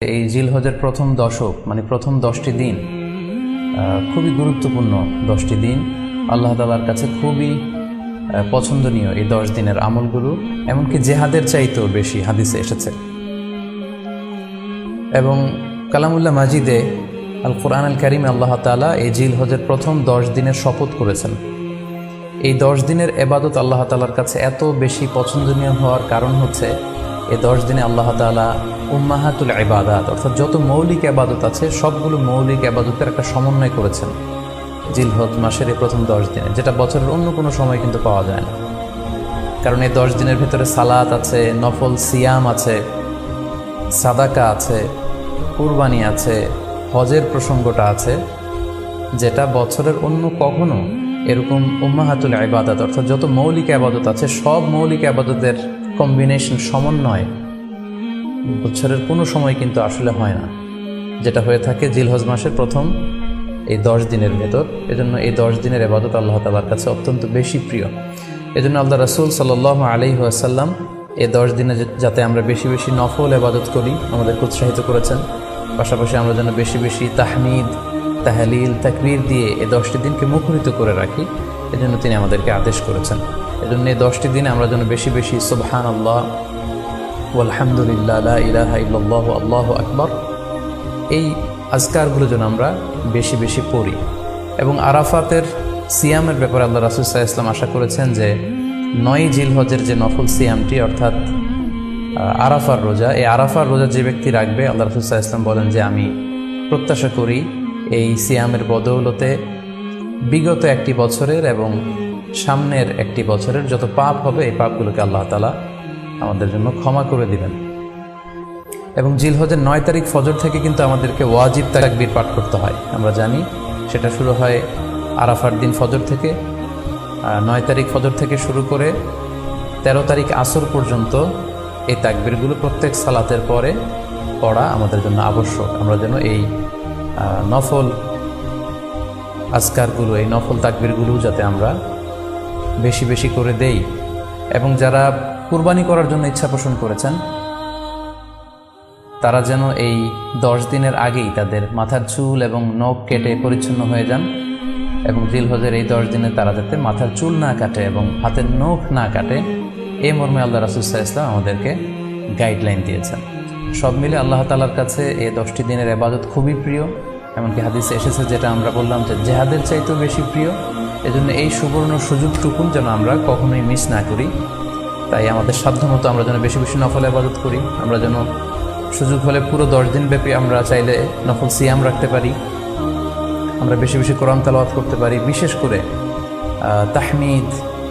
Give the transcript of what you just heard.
এই জিলহজের প্রথম দশক মানে প্রথম 10টি দিন খুবই গুরুত্বপূর্ণ 10টি দিন। আল্লাহ তাআলার কাছে খুবই পছন্দনীয় এই 10 দিনের আমলগুলো, এমনকি জেহাদের চাইতেও বেশি হাদিসে এসেছে। এবং কালামুল্লাহ মাজিদে আল কোরআন আল কারিমে আল্লাহ তাআলা এই জিলহজের প্রথম 10 দিনের শপথ করেছেন। এই 10 দিনের এবাদত আল্লাহ তাআলার কাছে এত বেশি পছন্দনীয় হওয়ার কারণ হচ্ছে এই 10 দিনে আল্লাহ তাআলা উম্মাহাতুল ইবাদাত অর্থাৎ যত মৌলিক ইবাদত আছে সবগুলো মৌলিক ইবাদতের একটা সমন্বয় করেছেন জিলহজ মাসের এই প্রথম 10 দিনে, যেটা বছরের অন্য কোনো সময় কিন্তু পাওয়া যায় না। কারণ এই 10 দিনের ভেতরে সালাত আছে, নফল সিয়াম আছে, সাদাকা আছে, কুরবানি আছে, হজের প্রসঙ্গটা আছে, যেটা বছরের অন্য কখনো এরকম উম্মাহাতুল ইবাদাত অর্থাৎ যত মৌলিক ইবাদত আছে সব মৌলিক ইবাদতের কম্বিনেশন সমন্বয় বছরের কোনো সময় কিন্তু আসলে হয় না, যেটা হয়ে থাকে জিলহজ মাসের প্রথম এই 10 দিনের ভেতর। এজন্য এই 10 দিনের ইবাদত আল্লাহ তাআলার কাছে অত্যন্ত বেশি প্রিয়। এজন্য আল্লাহ রাসূল সাল্লাল্লাহু আলাইহি ওয়াসাল্লাম এই 10 দিনে যাতে আমরা বেশি বেশি নফল ইবাদত করি আমাদেরকে উৎসাহিত করেছেন। পাশাপাশি আমরা যেন বেশি বেশি তাহমিদ, তাহলিল, তাকবীর দিয়ে এই 10টি দিনকে মুখরিত করে রাখি, এজন্য তিনি আমাদেরকে আদেশ করেছেন। এজন্য এই 10টি দিনে আমরা যেন বেশি বেশি সুবহানাল্লাহ আলহামদুলিল্লাহ লা ইলাহা ইল্লাল্লাহ আল্লাহু আকবার এই আজকারগুলো যেন আমরা বেশি বেশি পড়ি। এবং আরাফাতের সিয়ামের ব্যাপারে আল্লাহ রাসূল সাল্লাল্লাহু আলাইহি ওয়াসাল্লাম আশা করেছেন যে 9 জিলহজের যে নফল সিয়ামটি অর্থাৎ আরাফার রোজা, এই আরাফার রোজা যে ব্যক্তি রাখবে আল্লাহ রাসূল সাল্লাল্লাহু আলাইহি ওয়াসাল্লাম বলেন যে আমি প্রত্যাশা করি এই সিয়ামের বদৌলতে বিগত একটি বছরের এবং সামনের একটি বছরের যত পাপ হবে এই পাপগুলোকে আল্লাহ তাআলা আমাদের জন্য ক্ষমা করে দিবেন। এবং জিলহজের 9 তারিখ ফজর থেকে কিন্তু আমাদেরকে ওয়াজিব তাকবীর পাঠ করতে হয়, আমরা জানি সেটা শুরু হয় আরাফার দিন ফজর থেকে। 9 তারিখ ফজর থেকে শুরু করে 13 তারিখ আসর পর্যন্ত এই তাকবীরগুলো প্রত্যেক সালাতের পরে পড়া আমাদের জন্য আবশ্যক। আমরা যেন এই নফল আজকারগুলো, এই নফল তাকবীরগুলো যাতে আমরা বেশি বেশি করে দেই। এবং যারা কুরবানি করার জন্য ইচ্ছা পোষণ করেছেন তারা যেন এই 10 দিনের আগেই তাদের মাথার চুল এবং নখ কেটে পরিচ্ছন্ন হয়ে যান। এবং জিলহজের এই 10 দিনে তারা যাতে মাথার চুল না কাটে এবং হাতের নখ না কাটে, এই মর্মে আল্লাহ রাসূল সাল্লাল্লাহু আলাইহি ওয়াসাল্লাম আমাদেরকে গাইডলাইন দিয়েছেন। সব মিলে আল্লাহ তাআলার কাছে এই 10টি দিনের ইবাদত খুবই প্রিয়। এমনকি হাদিসে এসেছে, যেটা আমরা বললাম যে জেহাদের চাইতেও বেশি প্রিয়। এজন্য এই সুবর্ণ সুযোগটুকুন যেন আমরা কখনোই মিস না করি। তাই আমাদের সাধ্যমতো আমরা যেন বেশি বেশি নফল ইবাদত করি। আমরা যেন সুযোগ হলে পুরো 10 দিন ব্যাপী আমরা চাইলে নফল সিয়াম রাখতে পারি, আমরা বেশি বেশি কোরআন তেলাওয়াত করতে পারি, বিশেষ করে তাহমিদ,